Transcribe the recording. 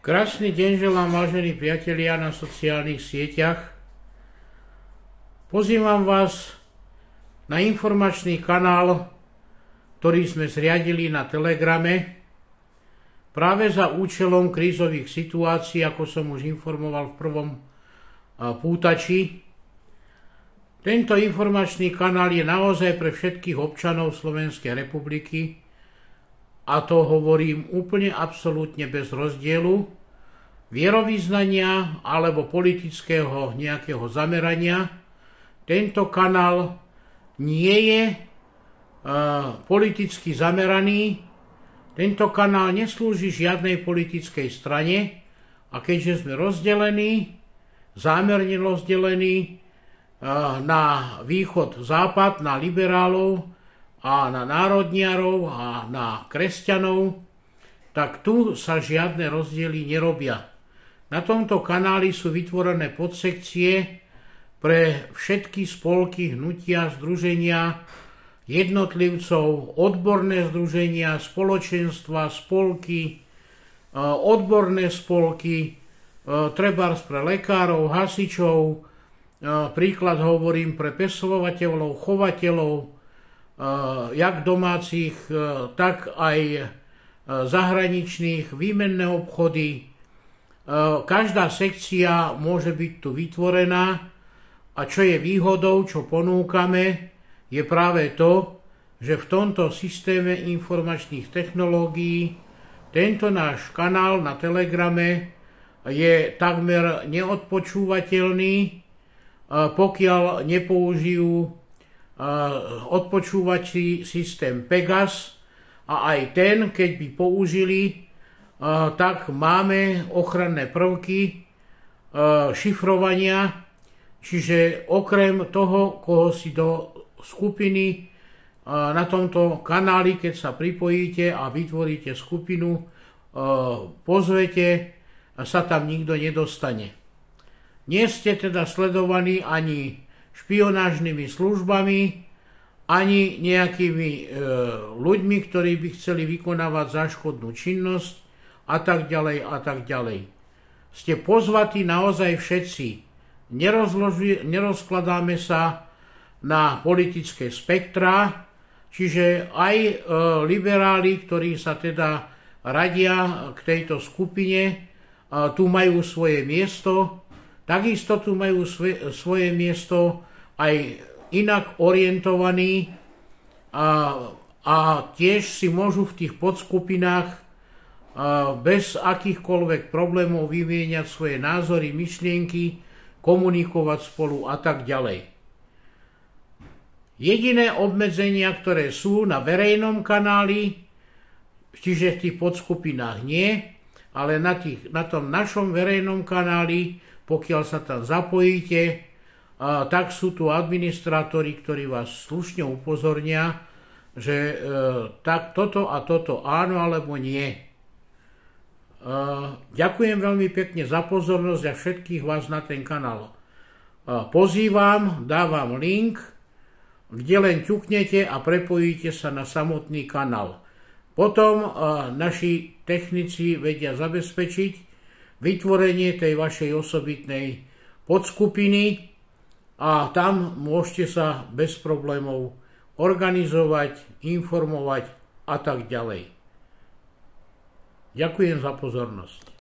Krásny deň želám, vážení priatelia na sociálnych sieťach. Pozývam vás na informačný kanál, ktorý sme zriadili na Telegrame práve za účelom krízových situácií, ako som už informoval v prvom pútači. Tento informačný kanál je naozaj pre všetkých občanov Slovenskej republiky, a to hovorím úplne absolútne bez rozdielu vierovyznania alebo politického nejakého zamerania. Tento kanál nie je politicky zameraný, tento kanál neslúži žiadnej politickej strane a keďže sme rozdelení, zámerne rozdelení na východ-západ, na liberálov a na národniarov a na kresťanov, tak tu sa žiadne rozdiely nerobia. Na tomto kanáli sú vytvorené podsekcie pre všetky spolky, hnutia, združenia, jednotlivcov, odborné združenia, spoločenstva, spolky, odborné spolky, trebárs pre lekárov, hasičov, príklad hovorím pre pestovateľov, chovateľov, jak domácich, tak aj zahraničných, výmenné obchody. Každá sekcia môže byť tu vytvorená a čo je výhodou, čo ponúkame, je práve to, že v tomto systéme informačných technológií tento náš kanál na Telegrame je takmer neodpočúvateľný, pokiaľ nepoužijú odpočúvací systém Pegas, a aj ten, keď by použili, tak máme ochranné prvky šifrovania, čiže okrem toho, koho si do skupiny na tomto kanáli, keď sa pripojíte a vytvoríte skupinu, pozvete, sa tam nikto nedostane. Nie ste teda sledovaní ani špionážnymi službami, ani nejakými ľuďmi, ktorí by chceli vykonávať záškodnú činnosť a tak ďalej a tak ďalej. Ste pozvatí naozaj všetci. Nerozkladáme sa na politické spektrá, čiže aj liberáli, ktorí sa teda radia k tejto skupine, tu majú svoje miesto. Takisto tu majú svoje miesto aj inak orientovaní a tiež si môžu v tých podskupinách bez akýchkoľvek problémov vymieňať svoje názory, myšlienky, komunikovať spolu a tak ďalej. Jediné obmedzenia, ktoré sú na verejnom kanáli, čiže v tých podskupinách nie, ale na tom našom verejnom kanáli, pokiaľ sa tam zapojíte, tak sú tu administrátori, ktorí vás slušne upozornia, že tak toto a toto áno alebo nie. Ďakujem veľmi pekne za pozornosť a všetkých vás na ten kanál pozývam, dávam link, kde len ťuknete a prepojíte sa na samotný kanál. Potom naši technici vedia zabezpečiť vytvorenie tej vašej osobitnej podskupiny a tam môžete sa bez problémov organizovať, informovať a tak ďalej. Ďakujem za pozornosť.